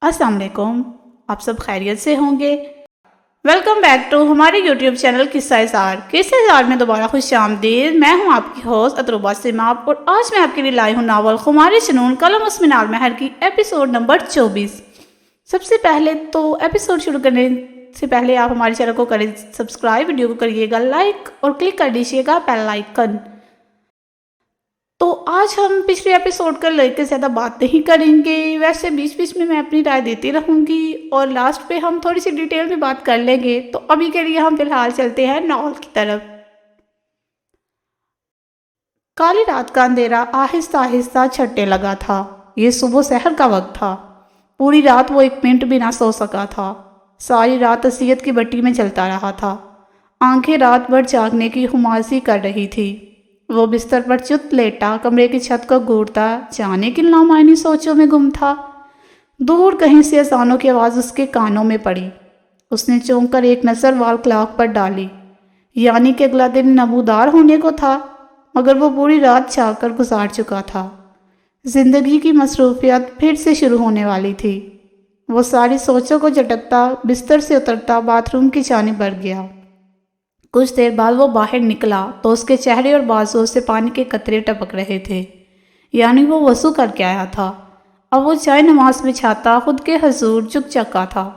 السلام علیکم، آپ سب خیریت سے ہوں گے۔ ویلکم بیک ٹو ہمارے یوٹیوب چینل قصہ زار میں دوبارہ خوش آمدید۔ میں ہوں آپ کی ہوسٹ اطروبہ سیماب، اور آج میں آپ کے لیے لائی ہوں ناول خمار جنون قلم اس منال مہر کی ایپیسوڈ نمبر 24۔ سب سے پہلے تو ایپیسوڈ شروع کرنے سے پہلے آپ ہمارے چینل کو کریں سبسکرائب، ویڈیو کو کریے گا لائک اور کلک کر دیجیے گا بیل آئیکن۔ تو آج ہم پچھلے ایپیسوڈ کا لے کے زیادہ بات نہیں کریں گے، ویسے بیچ بیچ میں اپنی رائے دیتی رہوں گی اور لاسٹ پہ ہم تھوڑی سی ڈیٹیل میں بات کر لیں گے۔ تو ابھی کے لیے ہم فی الحال چلتے ہیں ناول کی طرف۔ کالی رات کا اندھیرا آہستہ آہستہ چھٹنے لگا تھا۔ یہ صبح سحر کا وقت تھا۔ پوری رات وہ ایک منٹ بھی نہ سو سکا تھا۔ ساری رات اذیت کی بٹی میں چلتا رہا تھا۔ آنکھیں رات بھر جاگنے کی خمارسی کر رہی تھی۔ وہ بستر پر چت لیٹا کمرے کی چھت کو گھورتا جانے کی لامعنی سوچوں میں گم تھا۔ دور کہیں سے اذانوں کی آواز اس کے کانوں میں پڑی۔ اس نے چونک کر ایک نظر وال کلاک پر ڈالی، یعنی کہ اگلا دن نمودار ہونے کو تھا، مگر وہ پوری رات جاگ کر گزار چکا تھا۔ زندگی کی مصروفیت پھر سے شروع ہونے والی تھی۔ وہ ساری سوچوں کو جھٹکتا بستر سے اترتا باتھ روم کی جانب بڑھ گیا۔ کچھ دیر بعد وہ باہر نکلا تو اس کے چہرے اور بازوں سے پانی کے قطرے ٹپک رہے تھے، یعنی وہ وضو کر کے آیا تھا۔ اب وہ چائے نماز بچھاتا خود کے حضور جھک چکا تھا۔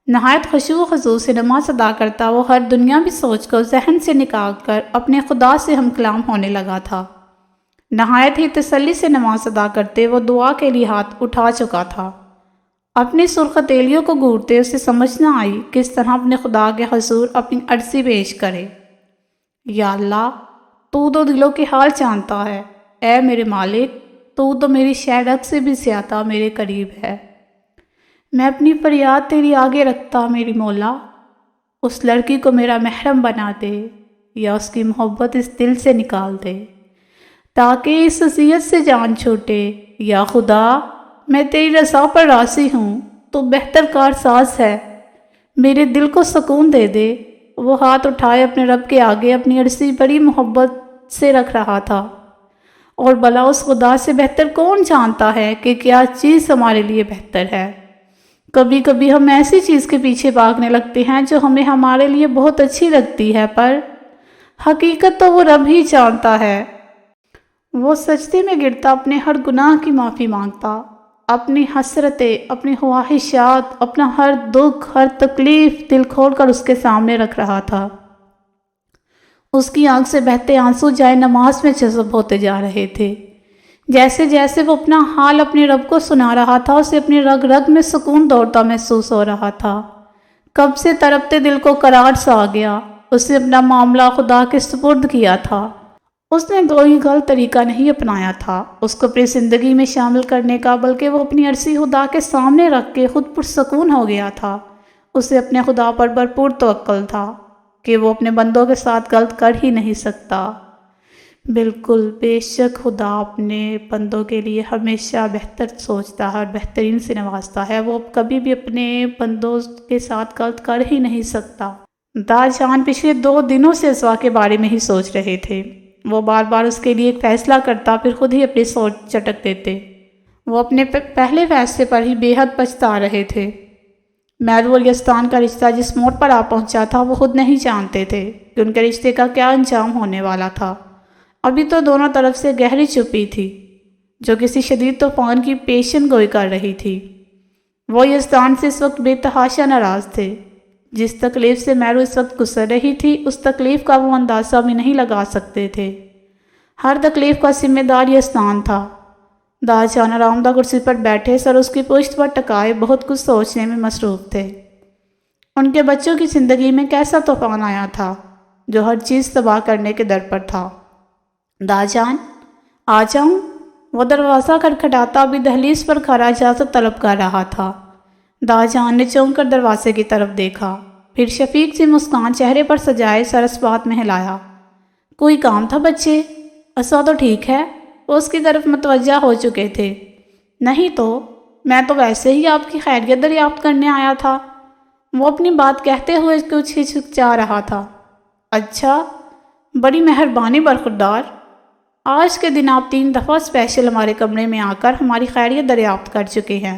نہایت خشوع و خضوع سے نماز ادا کرتا وہ ہر دنیاوی سوچ کو ذہن سے نکال کر اپنے خدا سے ہم کلام ہونے لگا تھا۔ نہایت ہی تسلی سے نماز ادا کرتے وہ دعا کے لیے ہاتھ اٹھا چکا تھا۔ اپنی سرخ ہتھیلیوں کو گھورتے اسے سمجھ نہ آئی کس طرح اپنے خدا کے حضور اپنی عرضی پیش کرے۔ یا اللہ، تو دلوں کے حال جانتا ہے۔ اے میرے مالک، تو میری شہرت سے بھی زیادہ میرے قریب ہے۔ میں اپنی فریاد تیری آگے رکھتا میری مولا، اس لڑکی کو میرا محرم بنا دے یا اس کی محبت اس دل سے نکال دے تاکہ اس اذیت سے جان چھوٹے۔ یا خدا، میں تیری رضا پر راضی ہوں، تو بہتر کار ساز ہے، میرے دل کو سکون دے دے۔ وہ ہاتھ اٹھائے اپنے رب کے آگے اپنی عرضی بڑی محبت سے رکھ رہا تھا، اور بھلا اس خدا سے بہتر کون جانتا ہے کہ کیا چیز ہمارے لیے بہتر ہے۔ کبھی کبھی ہم ایسی چیز کے پیچھے بھاگنے لگتے ہیں جو ہمیں ہمارے لیے بہت اچھی لگتی ہے، پر حقیقت تو وہ رب ہی جانتا ہے۔ وہ سجدے میں گرتا اپنے ہر گناہ کی معافی مانگتا، اپنی حسرتیں، اپنی خواہشات، اپنا ہر دکھ، ہر تکلیف دل کھول کر اس کے سامنے رکھ رہا تھا۔ اس کی آنکھ سے بہتے آنسو جائے نماز میں جذب ہوتے جا رہے تھے۔ جیسے جیسے وہ اپنا حال اپنے رب کو سنا رہا تھا، اسے اپنی رگ رگ میں سکون دوڑتا محسوس ہو رہا تھا۔ کب سے تڑپتے دل کو قرار سا آ گیا۔ اس نے اپنا معاملہ خدا کے سپرد کیا تھا۔ اس نے کوئی غلط طریقہ نہیں اپنایا تھا اس کو اپنی زندگی میں شامل کرنے کا، بلکہ وہ اپنی عرضی خدا کے سامنے رکھ کے خود پرسکون ہو گیا تھا۔ اسے اپنے خدا پر بھرپور توکل تھا کہ وہ اپنے بندوں کے ساتھ غلط کر ہی نہیں سکتا۔ بالکل، بے شک خدا اپنے بندوں کے لیے ہمیشہ بہتر سوچتا ہے اور بہترین سے نوازتا ہے۔ وہ کبھی بھی اپنے بندوں کے ساتھ غلط کر ہی نہیں سکتا۔ دادا جان پچھلے 2 دنوں سے اسوا کے بارے میں ہی سوچ رہے تھے۔ وہ بار بار اس کے لیے ایک فیصلہ کرتا، پھر خود ہی اپنی سوچ چٹک دیتے۔ وہ اپنے پہلے فیصلے پر ہی بے حد پچھتا رہے تھے۔ میرو اور یزدان کا رشتہ جس موڑ پر آ پہنچا تھا، وہ خود نہیں جانتے تھے کہ ان کے رشتے کا کیا انجام ہونے والا تھا۔ ابھی تو دونوں طرف سے گہری چپی تھی جو کسی شدید طوفان کی پیشن گوئی کر رہی تھی۔ وہ یزدان سے اس وقت بے تحاشا ناراض تھے۔ جس تکلیف سے میرو اس وقت گزر رہی تھی، اس تکلیف کا وہ اندازہ بھی نہیں لگا سکتے تھے۔ ہر تکلیف کا ذمہ دار یزدان تھا۔ دادا جان آرام دہ کرسی پر بیٹھے سر اس کی پشت پر ٹکائے بہت کچھ سوچنے میں مصروف تھے۔ ان کے بچوں کی زندگی میں کیسا طوفان آیا تھا جو ہر چیز تباہ کرنے کے در پر تھا۔ دادا جان، آ جاؤں؟ وہ دروازہ کھٹکھٹاتا ابھی دہلیز پر کھڑا اجازت طلب کر رہا تھا۔ دادا جان نے چونک کر دروازے کی طرف دیکھا، پھر شفیق سی مسکان چہرے پر سجائے سرس بات میں ہلایا۔ کوئی کام تھا بچے؟ اسوا تو ٹھیک ہے؟ وہ اس کی طرف متوجہ ہو چکے تھے۔ نہیں تو، میں تو ویسے ہی آپ کی خیریت دریافت کرنے آیا تھا۔ وہ اپنی بات کہتے ہوئے کچھ ہچکچا رہا تھا۔ اچھا، بڑی مہربانی برخوردار۔ آج کے دن آپ 3 دفعہ اسپیشل ہمارے کمرے میں آ کر ہماری خیریت دریافت کر چکے ہیں۔